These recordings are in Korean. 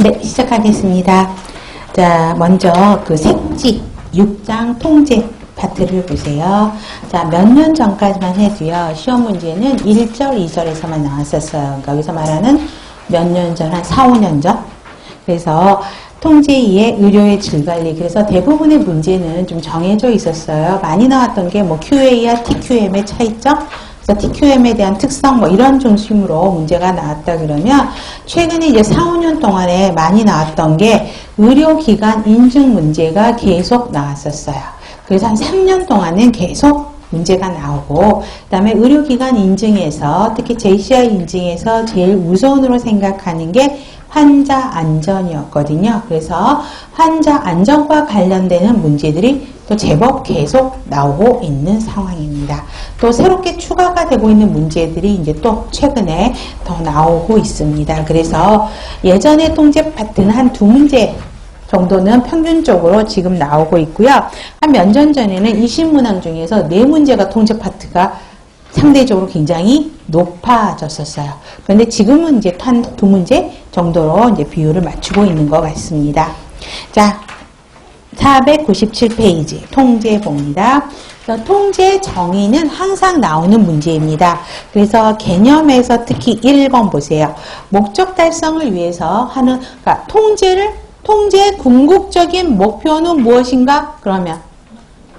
네, 시작하겠습니다. 자, 먼저 그 색지 6장 통제 파트를 보세요. 자, 몇 년 전까지만 해도요, 시험 문제는 1절, 2절에서만 나왔었어요. 그러니까 여기서 말하는 몇 년 전, 한 4, 5년 전. 그래서 통제 2의 의료의 질관리. 그래서 대부분의 문제는 좀 정해져 있었어요. 많이 나왔던 게 뭐 QA와 TQM의 차이점, 그래서 TQM에 대한 특성 뭐 이런 중심으로 문제가 나왔다 그러면 최근에 이제 4, 5년 동안에 많이 나왔던 게 의료기관 인증 문제가 계속 나왔었어요. 그래서 한 3년 동안은 계속 문제가 나오고, 그 다음에 의료기관 인증에서 특히 JCI 인증에서 제일 우선으로 생각하는 게 환자 안전이었거든요. 그래서 환자 안전과 관련되는 문제들이 또 제법 계속 나오고 있는 상황입니다. 또 새롭게 추가가 되고 있는 문제들이 이제 또 최근에 더 나오고 있습니다. 그래서 예전의 통제 파트는 한 2문제 정도는 평균적으로 지금 나오고 있고요. 한 몇 년 전에는 20문항 중에서 4문제가 통제 파트가 상대적으로 굉장히 높아졌었어요. 그런데 지금은 이제 한 2문제 정도로 이제 비율을 맞추고 있는 것 같습니다. 자, 497페이지 통제봅니다. 통제 정의는 항상 나오는 문제입니다. 그래서 개념에서 특히 1번 보세요. 목적 달성을 위해서 하는, 그러니까 통제의 궁극적인 목표는 무엇인가? 그러면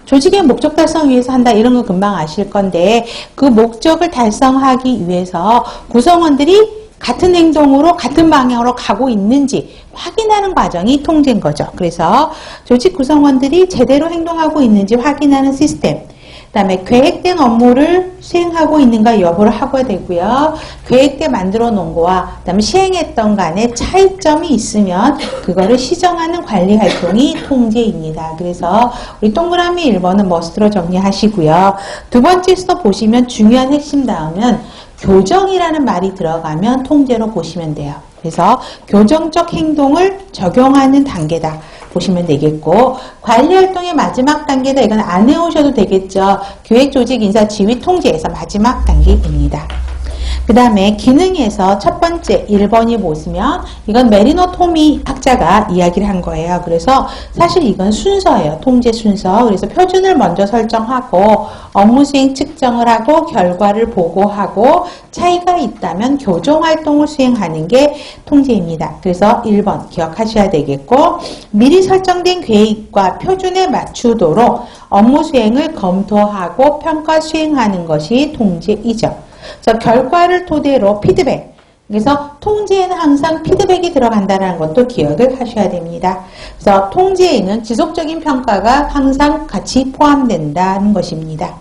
조직의 목적 달성 위해서 한다, 이런 거 금방 아실 건데, 그 목적을 달성하기 위해서 구성원들이 같은 행동으로 같은 방향으로 가고 있는지 확인하는 과정이 통제인 거죠. 그래서 조직 구성원들이 제대로 행동하고 있는지 확인하는 시스템, 그 다음에 계획된 업무를 수행하고 있는가 여부를 하고 되고요. 계획 때 만들어 놓은 거와 그 다음에 시행했던 간에 차이점이 있으면 그거를 시정하는 관리 활동이 통제입니다. 그래서 우리 동그라미 1번은 머스트로 정리하시고요. 두 번째에서 보시면 중요한 핵심 다음은 교정이라는 말이 들어가면 통제로 보시면 돼요. 그래서 교정적 행동을 적용하는 단계다 보시면 되겠고, 관리활동의 마지막 단계다, 이건 안 해오셔도 되겠죠. 기획, 조직, 인사, 지휘, 통제에서 마지막 단계입니다. 그 다음에 기능에서 첫 번째 1번이 보시면 이건 메리노 토미 학자가 이야기를 한 거예요. 그래서 사실 이건 순서예요. 통제 순서. 그래서 표준을 먼저 설정하고 업무 수행 측정을 하고 결과를 보고하고 차이가 있다면 교정 활동을 수행하는 게 통제입니다. 그래서 1번 기억하셔야 되겠고, 미리 설정된 계획과 표준에 맞추도록 업무 수행을 검토하고 평가 수행하는 것이 통제이죠. 그래서 결과를 토대로 피드백. 그래서 통제에는 항상 피드백이 들어간다는 것도 기억을 하셔야 됩니다. 그래서 통제에는 지속적인 평가가 항상 같이 포함된다는 것입니다.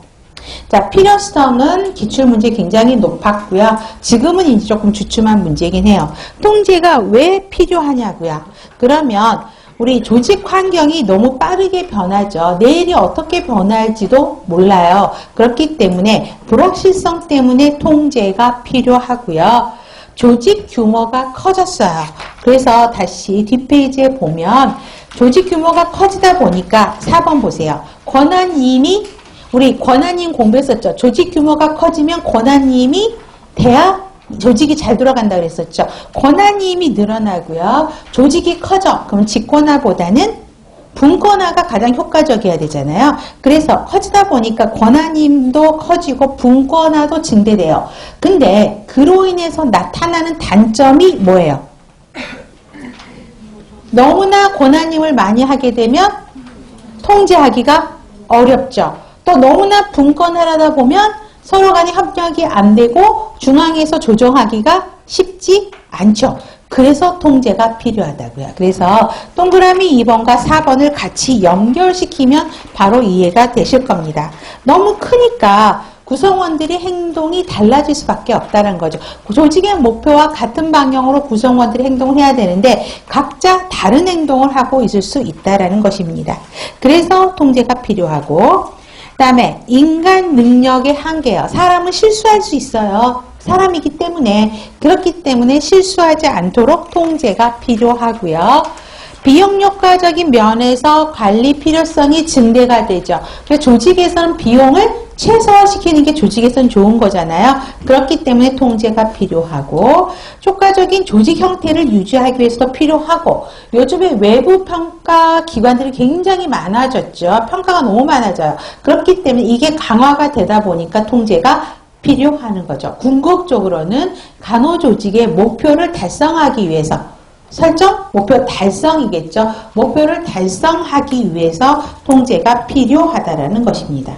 자, 필요성은 기출문제 굉장히 높았고요. 지금은 이제 조금 주춤한 문제이긴 해요. 통제가 왜 필요하냐고요. 그러면 우리 조직 환경이 너무 빠르게 변하죠. 내일이 어떻게 변할지도 몰라요. 그렇기 때문에 불확실성 때문에 통제가 필요하고요. 조직 규모가 커졌어요. 그래서 다시 뒷페이지에 보면 조직 규모가 커지다 보니까 4번 보세요. 권한임이, 우리 권한임 공부했었죠. 조직 규모가 커지면 권한임이 돼야 조직이 잘 돌아간다 그랬었죠. 권한임이 늘어나고요. 조직이 커져. 그럼 직권화보다는 분권화가 가장 효과적이어야 되잖아요. 그래서 커지다 보니까 권한임도 커지고 분권화도 증대돼요. 근데 그로 인해서 나타나는 단점이 뭐예요? 너무나 권한임을 많이 하게 되면 통제하기가 어렵죠. 또 너무나 분권화하다 보면 서로 간의 협력이 안 되고 중앙에서 조정하기가 쉽지 않죠. 그래서 통제가 필요하다고요. 그래서 동그라미 2번과 4번을 같이 연결시키면 바로 이해가 되실 겁니다. 너무 크니까 구성원들의 행동이 달라질 수밖에 없다는 거죠. 조직의 목표와 같은 방향으로 구성원들이 행동을 해야 되는데 각자 다른 행동을 하고 있을 수 있다는 것입니다. 그래서 통제가 필요하고, 그 다음에 인간 능력의 한계요. 사람은 실수할 수 있어요. 사람이기 때문에. 그렇기 때문에 실수하지 않도록 통제가 필요하고요. 비용 효과적인 면에서 관리 필요성이 증대가 되죠. 그래서 조직에서는 비용을 최소화시키는 게 조직에선 좋은 거잖아요. 그렇기 때문에 통제가 필요하고, 효과적인 조직 형태를 유지하기 위해서도 필요하고, 요즘에 외부 평가 기관들이 굉장히 많아졌죠. 평가가 너무 많아져요. 그렇기 때문에 이게 강화가 되다 보니까 통제가 필요하는 거죠. 궁극적으로는 간호조직의 목표를 달성하기 위해서, 설정? 목표 달성이겠죠. 목표를 달성하기 위해서 통제가 필요하다라는 것입니다.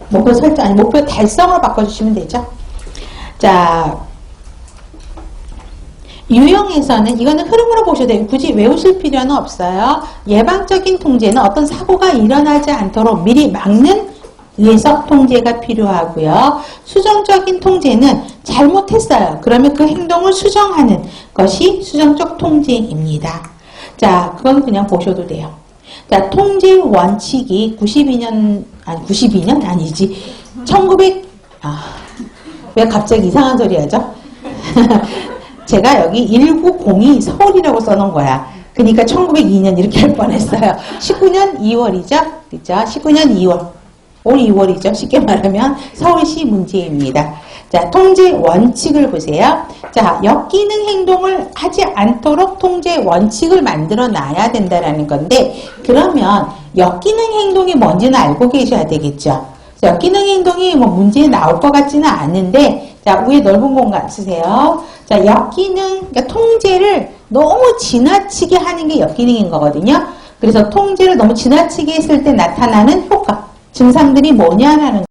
목표 설정, 아니, 목표 달성을 바꿔주시면 되죠. 자, 유형에서는, 이거는 흐름으로 보셔도 돼요. 굳이 외우실 필요는 없어요. 예방적인 통제는 어떤 사고가 일어나지 않도록 미리 막는 위해서 통제가 필요하고요. 수정적인 통제는 잘못했어요. 그러면 그 행동을 수정하는 것이 수정적 통제입니다. 자, 그건 그냥 보셔도 돼요. 자, 통제 원칙이 92년 아니지. 1900, 왜 갑자기 이상한 소리 하죠? 제가 여기 1902 서울이라고 써놓은 거야. 그러니까 1902년 이렇게 할 뻔했어요. 19년 2월이죠? 그죠? 19년 2월. 올 2월이죠. 쉽게 말하면 서울시 문제입니다. 자, 통제 원칙을 보세요. 자, 역기능 행동을 하지 않도록 통제 원칙을 만들어 놔야 된다라는 건데, 그러면 역기능 행동이 뭔지는 알고 계셔야 되겠죠. 자, 역기능 행동이 뭐 문제에 나올 것 같지는 않은데, 자, 위에 넓은 공간 쓰세요. 자, 역기능, 그러니까 통제를 너무 지나치게 하는 게 역기능인 거거든요. 그래서 통제를 너무 지나치게 했을 때 나타나는 효과, 증상들이 뭐냐라는